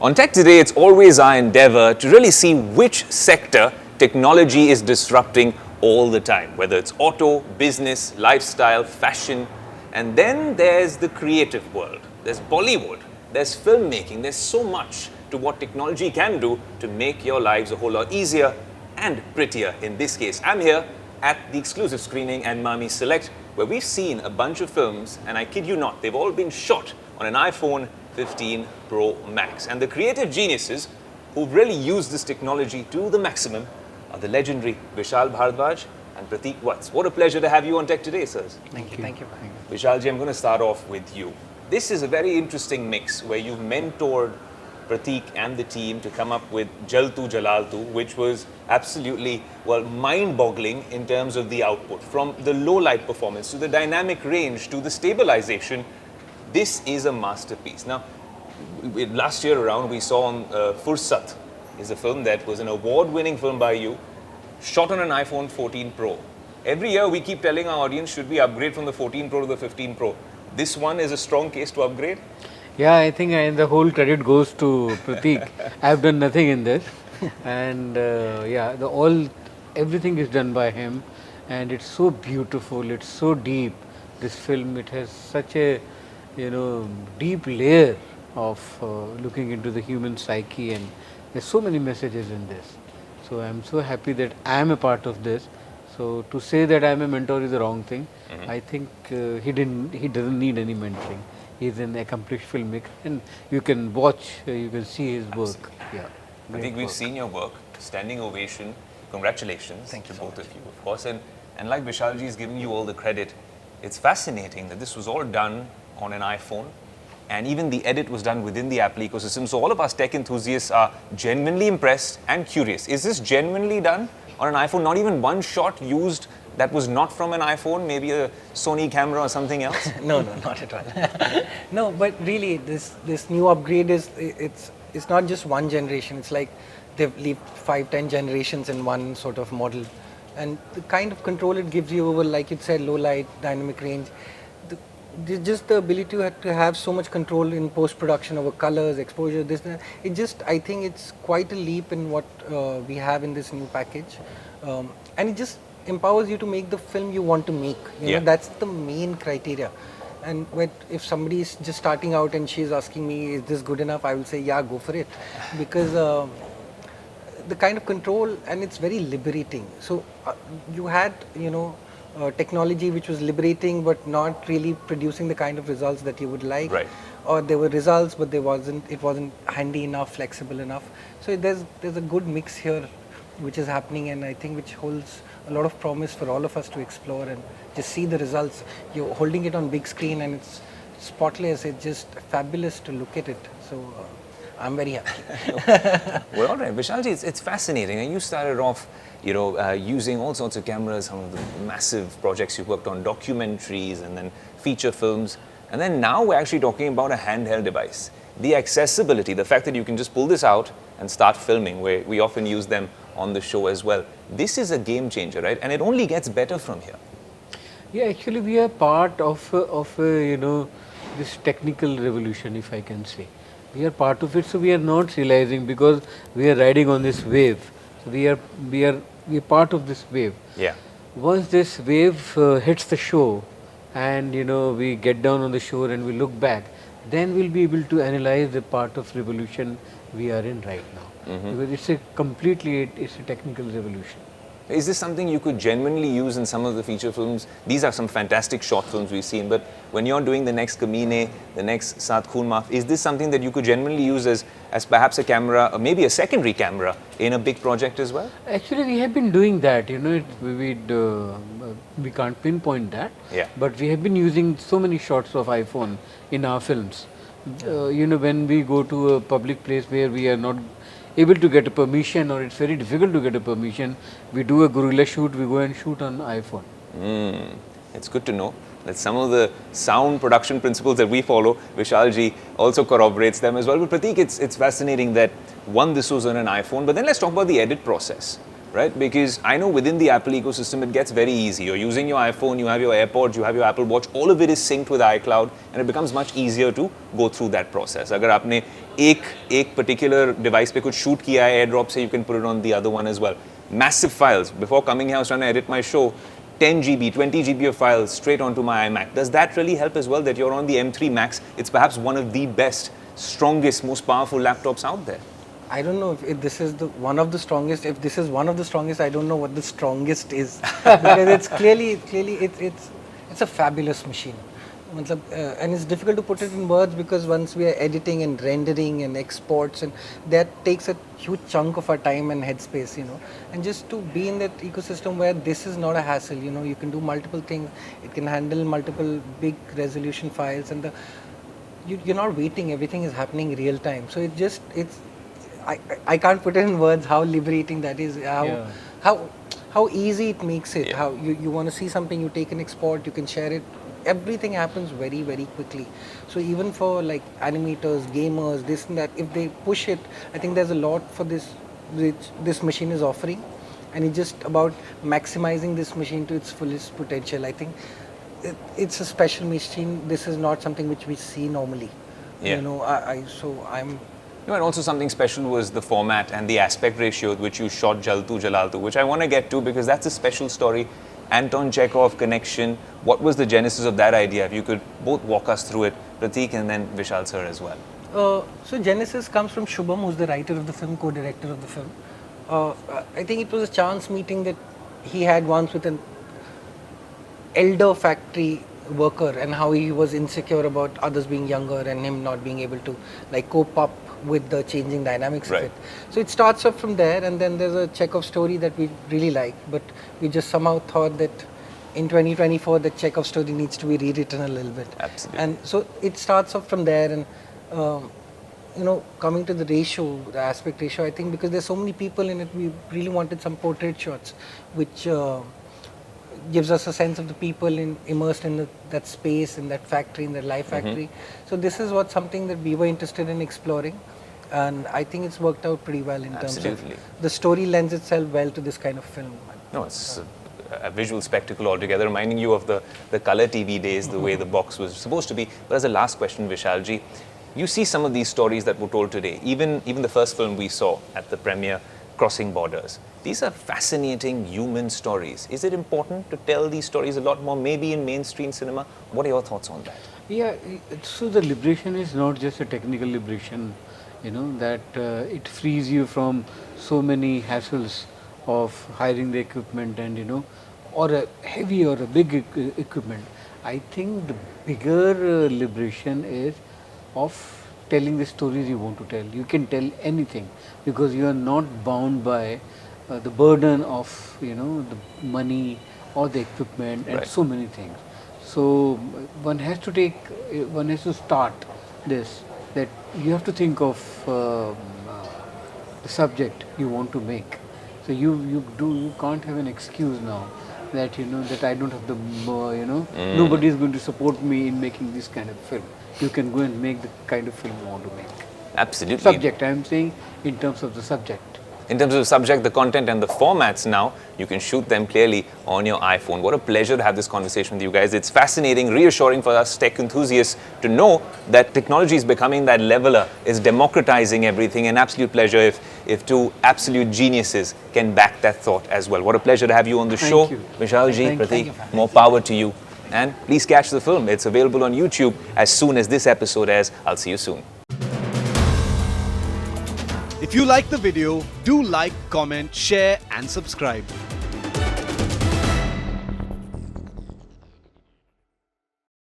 On Tech Today, it's always our endeavor to really see which sector technology is disrupting all the time, whether it's auto, business, lifestyle, fashion. And then there's the creative world. There's Bollywood, there's filmmaking, there's so much to what technology can do to make your lives a whole lot easier and prettier. In this case, I'm here at the exclusive screening and Mami Select, where we've seen a bunch of films, and I kid you not, they've all been shot on an iPhone 15 Pro Max. And the creative geniuses who've really used this technology to the maximum are the legendary Vishal Bhardwaj and Prateek Vats. What a pleasure to have you on Tech Today, sirs. Thank you. Thank you. Vishalji, I'm going to start off with you. This is a very interesting mix where you've mentored Prateek and the team to come up with Jaltu Jalaltu, which was absolutely, well, mind-boggling in terms of the output. From the low-light performance to the dynamic range to the stabilization, this is a masterpiece. Now, last year around, we saw on Fursat, is a film that was an award-winning film by you, shot on an iPhone 14 Pro. Every year, we keep telling our audience, should we upgrade from the 14 Pro to the 15 Pro? This one is a strong case to upgrade? Yeah, I think the whole credit goes to Prateek. I've done nothing in this, and yeah, everything is done by him, and it's so beautiful. It's so deep. This film, it has such a deep layer of looking into the human psyche, and there's so many messages in this. So I'm so happy that I am a part of this. So to say that I'm a mentor is the wrong thing. I think he doesn't need any mentoring. He's an accomplished filmmaker, and you can watch, you can see his work. Absolutely. Yeah, I think we've seen your work. Standing ovation. Congratulations. Thank you to so both much. of you, of course. And like Vishalji is giving you all the credit, it's fascinating that this was all done on an iPhone, and even the edit was done within the Apple ecosystem. So all of us tech enthusiasts are genuinely impressed and curious. Is this genuinely done on an iPhone? Not even one shot used that was not from an iPhone, maybe a Sony camera or something else? No, not at all. No, but really, this new upgrade it's not just one generation. It's like they've lived 5-10 generations in one sort of model, and the kind of control it gives you over, like you said, low light, dynamic range. Just the ability to have so much control in post-production over colors, exposure, this, that. I think it's quite a leap in what we have in this new package, and it just empowers you to make the film you want to make. You know, that's the main criteria. And if somebody is just starting out and she's asking me, is this good enough? I will say, yeah, go for it, because the kind of control, and it's very liberating. So you had, technology which was liberating but not really producing the kind of results that you would like. Right. Or there were results, but it wasn't handy enough, flexible enough. So there's a good mix here which is happening, and I think which holds a lot of promise for all of us to explore and just see the results. You're holding it on big screen and it's spotless. It's just fabulous to look at it. So I'm very happy. Well, all right, Vishalji, it's fascinating. And you started off, using all sorts of cameras, some of the massive projects you worked on, documentaries and then feature films. And then now we're actually talking about a handheld device. The accessibility, the fact that you can just pull this out and start filming, where we often use them on the show as well. This is a game changer, right? And it only gets better from here. Yeah, actually we are part of this technical revolution, if I can say. We are part of it, so we are not realizing, because we are riding on this wave. So we are part of this wave. Yeah. Once this wave hits the shore, and we get down on the shore and we look back, then we'll be able to analyze the part of revolution we are in right now. Because it's a technical revolution. Is this something you could genuinely use in some of the feature films? These are some fantastic short films we've seen, but when you're doing the next Kamine, the next Saat Khoon Maaf, is this something that you could genuinely use as perhaps a camera, or maybe a secondary camera in a big project as well? Actually, we have been doing that. We can't pinpoint that. Yeah. But we have been using so many shots of iPhone in our films. When we go to a public place where we are not able to get a permission, or it's very difficult to get a permission, we do a guerrilla shoot, we go and shoot on iPhone. It's good to know that some of the sound production principles that we follow, Vishalji also corroborates them as well. But Prateek, it's fascinating that this was on an iPhone, but then let's talk about the edit process. right? Because I know within the Apple ecosystem, it gets very easy. You're using your iPhone, you have your AirPods, you have your Apple Watch, all of it is synced with iCloud, and it becomes much easier to go through that process. अगर आपने एक particular device पे कुछ shoot किया है AirDrop से, you can put it on the other one as well. Massive files. Before coming here, I was trying to edit my show. 10 GB, 20 GB of files straight onto my iMac. Does that really help as well that you're on the M3 Max? It's perhaps one of the best, strongest, most powerful laptops out there. I don't know if this is one of the strongest. If this is one of the strongest, I don't know what the strongest is because it's clearly it's a fabulous machine. And it's difficult to put it in words because once we are editing and rendering and exports, and that takes a huge chunk of our time and headspace, and just to be in that ecosystem where this is not a hassle, you can do multiple things, it can handle multiple big resolution files, and you're not waiting, everything is happening real time. So I can't put it in words how liberating that is, how easy it makes it. How you want to see something, you take an export, you can share it. Everything happens very, very quickly. So even for like animators, gamers, this and that, if they push it, I think there's a lot for this which this machine is offering, and it's just about maximizing this machine to its fullest potential. I think it's a special machine. This is not something which we see normally. Yeah. And also something special was the format and the aspect ratio with which you shot Jaltu Jalaltu, which I want to get to because that's a special story. Anton Chekhov connection. What was the genesis of that idea? If you could both walk us through it, Prateek and then Vishal sir as well. So Genesis comes from Shubham, who's the writer of the film, co-director of the film. I think it was a chance meeting that he had once with an elder factory worker, and how he was insecure about others being younger and him not being able to like cope up with the changing dynamics of it. So it starts off from there, and then there's a Chekhov story that we really like, but we just somehow thought that in 2024 the Chekhov story needs to be rewritten a little bit. Absolutely. And so it starts off from there, and coming to the ratio, the aspect ratio, I think because there's so many people in it, we really wanted some portrait shots, which gives us a sense of the people immersed in that space, in that factory, in the life factory. So this is something that we were interested in exploring, and I think it's worked out pretty well in terms of the story lends itself well to this kind of film. No, it's a visual spectacle altogether, reminding you of the color TV days, the way the box was supposed to be. But as a last question, Vishalji, you see some of these stories that were told today, even the first film we saw at the premiere, Crossing Borders. These are fascinating human stories. Is it important to tell these stories a lot more, maybe in mainstream cinema? What are your thoughts on that? Yeah, so the liberation is not just a technical liberation, that it frees you from so many hassles of hiring the equipment and, or a heavy or a big equipment. I think the bigger liberation is of telling the stories you want to tell. You can tell anything because you are not bound by the burden of the money or the equipment and so many things. So one has to start this, that you have to think of the subject you want to make. So you can't have an excuse now that that I don't have the nobody is going to support me in making this kind of film. You can go and make the kind of film you want to make. Absolutely. Subject, I am saying in terms of the subject. In terms of the subject, the content and the formats now, you can shoot them clearly on your iPhone. What a pleasure to have this conversation with you guys. It's fascinating, reassuring for us tech enthusiasts to know that technology is becoming that leveler, is democratizing everything. An absolute pleasure if two absolute geniuses can back that thought as well. What a pleasure to have you on the show. Vishalji, Prateek, more power to you. And please catch the film. It's available on YouTube as soon as this episode airs. I'll see you soon. If you like the video, do like, comment, share and subscribe.